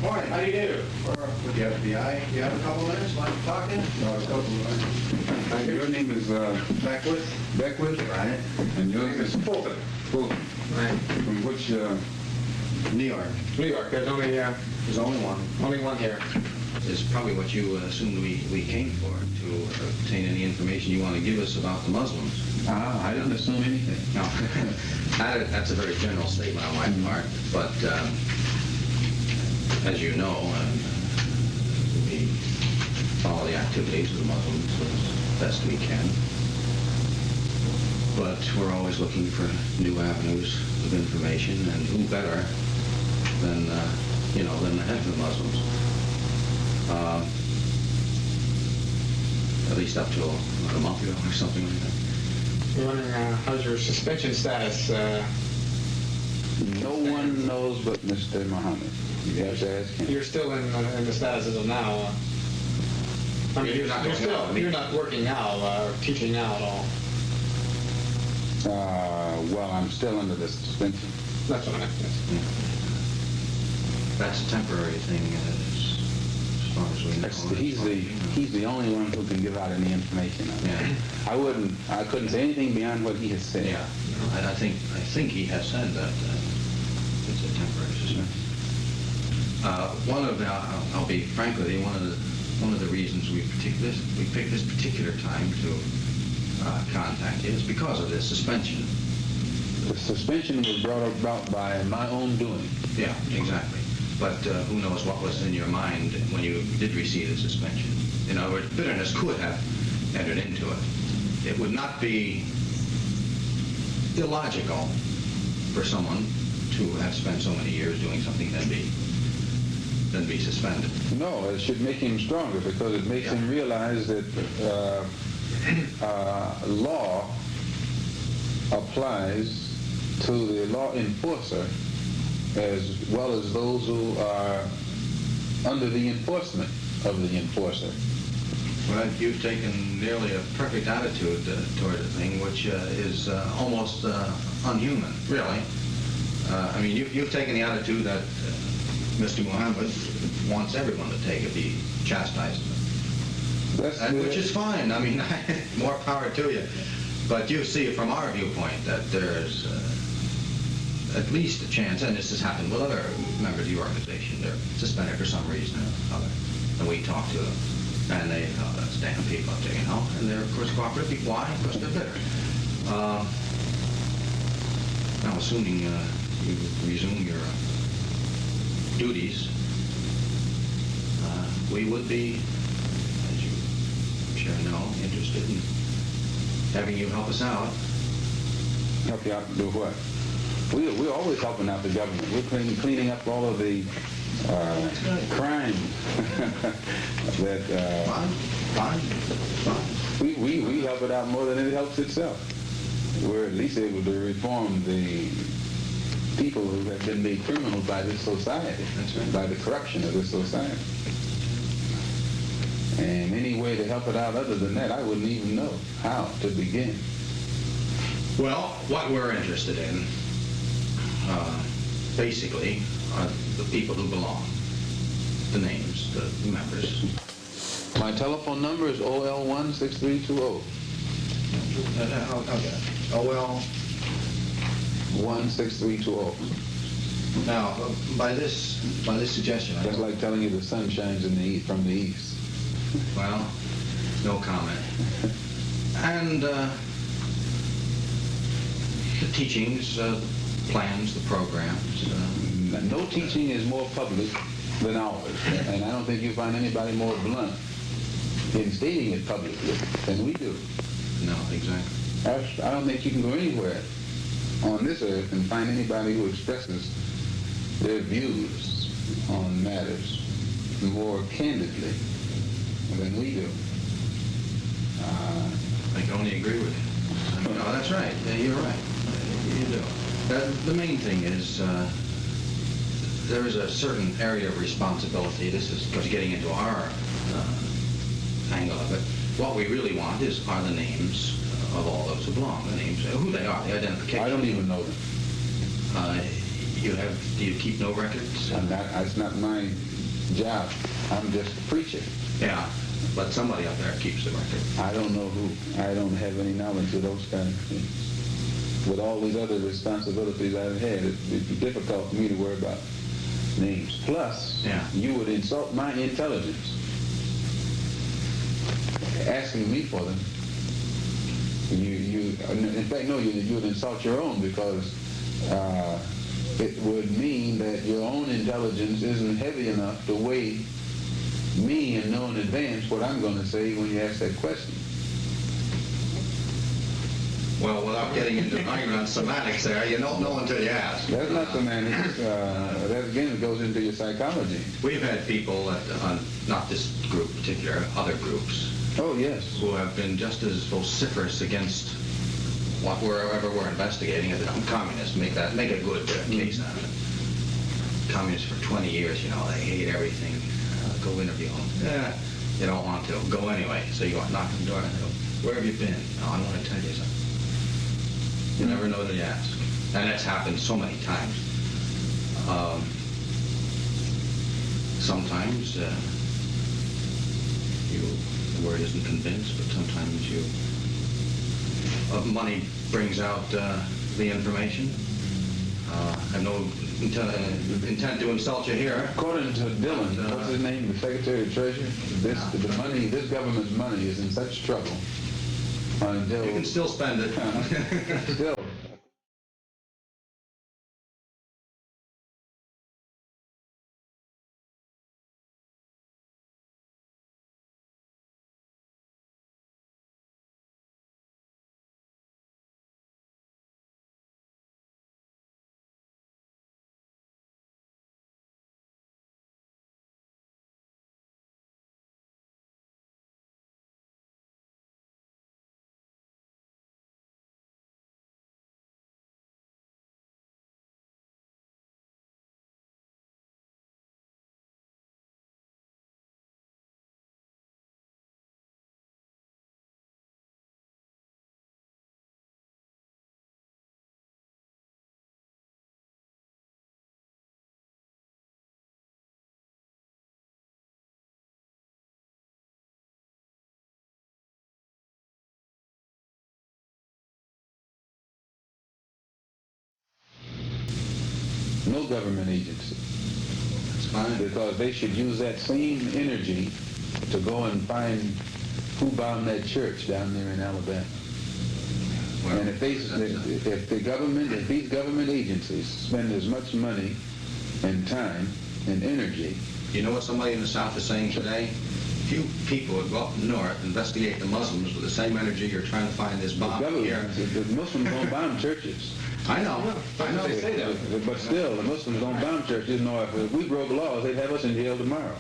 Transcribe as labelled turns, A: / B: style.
A: Morning. How do you do? With the FBI. You have a couple of minutes? Like to talk in?
B: No, a couple of Your name is
A: Beckwith.
B: Beckwith?
A: Right.
B: And yours is
A: Fulton.
B: Fulton.
A: Right.
B: From which?
A: New York.
C: New York. There's only
A: one.
C: only one here.
D: Is probably what you assumed we came for, to obtain any information you want to give us about the Muslims.
B: I didn't assume anything.
D: No, that's a very general statement on my part, but as you know, we follow the activities of the Muslims as best we can, but we're always looking for new avenues of information, and who better than than the head of the Muslims. At least up till a month ago or something like that.
C: You're wondering how's your suspension status?
B: No one knows but Mr. Muhammad. You have to ask him.
C: You're still in the status as of now. I mean, you're not working now or teaching now at all.
B: Well, I'm still under the suspension.
C: That's what I meant. Yes.
D: That's a temporary thing, as far as we know.
B: He's the only one who can give out any information on that.
D: Yeah.
B: I couldn't say anything beyond what he has said.
D: Yeah, I think he has said that it's a temporary suspension. I'll be frank with you, one of the reasons we picked this particular time to contact you is because of this suspension.
B: The suspension was brought about by my own doing.
D: Yeah, exactly. But who knows what was in your mind when you did receive the suspension. In other words, bitterness could have entered into it. It would not be illogical for someone to have spent so many years doing something then be suspended.
B: No, it should make him stronger because it makes him realize that law applies to the law enforcer as well as those who are under the enforcement of the enforcer.
D: Well, you've taken nearly a perfect attitude toward the thing, which is almost unhuman, really. I mean, you've taken the attitude that Mr. Muhammad wants everyone to take if he chastises them. Which is fine. I mean, more power to you. But you see from our viewpoint that there's at least a chance, and this has happened with other members of the organization, they're suspended for some reason or other. And we talk to them, and they, that's damn people up there, and they're, of course, cooperative. Why? Because they're bitter. Now, assuming you resume your duties, we would be, as you sure know, interested in having you help us out.
B: Help you out to do what? We're always helping out the government. We're cleaning up all of the crime that
D: Fine.
B: we help it out more than it helps itself. We're at least able to reform the people who have been made criminals by this society.
D: That's right.
B: By the corruption of this society. And any way to help it out other than that, I wouldn't even know how to begin.
D: Well, what we're interested in, basically, are the people who belong, the names, the members.
B: My telephone number is OL16320.
D: I'll get it. OL.
B: 16320.
D: Now, by this suggestion,
B: That's like telling you the sun shines in the east, from the east.
D: Well, no comment. And the teachings, the plans, the programs.
B: No teaching is more public than ours, and I don't think you find anybody more blunt in stating it publicly than we do.
D: No, exactly.
B: I don't think you can go anywhere on this earth and find anybody who expresses their views on matters more candidly than we do.
D: I can only agree with you. No, that's right. You're right. You do. The main thing is there is a certain area of responsibility. This is, of course, getting into our angle of it. What we really want are the names of all those who belong. The names, who they are, the identification.
B: I don't even know them.
D: Do you keep no records?
B: It's not my job. I'm just a preacher.
D: Yeah, but somebody up there keeps the record.
B: I don't know who. I don't have any knowledge of those kind of things. With all these other responsibilities I've had, it'd be difficult for me to worry about names. Plus, you would insult my intelligence asking me for them. In fact, no, you would insult your own, because it would mean that your own intelligence isn't heavy enough to weigh me and know in advance what I'm going to say when you ask that question.
D: Well, without getting into ignorant semantics there, you don't know until you ask.
B: That's not semantics. That again goes into your psychology.
D: We've had people, not this group in particular, other groups,
B: oh yes,
D: who have been just as vociferous against whatever we're investigating as communists. Make a good case out of it. Communists for 20 years, they hate everything. Go interview them. You don't want to. Go anyway. So you go knock on the door and they go, where have you been? Oh, I want to tell you something. You never know till you ask. And that's happened so many times. Sometimes the word isn't convinced, but sometimes money brings out the information. I have no intent to insult you here.
B: According to Dillon, what's his name, the Secretary of Treasury, this government's money is in such trouble until...
D: You can still spend it.
B: Still. No government agency.
D: That's fine.
B: Because they should use that same energy to go and find who bombed that church down there in Alabama.
D: Well,
B: and if these government agencies spend as much money and time and energy...
D: You know what somebody in the South is saying today? Few people would go up north, investigate the Muslims with the same energy you're trying to find this bomb here.
B: The Muslims don't bomb churches.
D: I know.
C: They say that.
B: But still, the Muslims don't bomb churches. No, if we broke laws, they'd have us in jail tomorrow.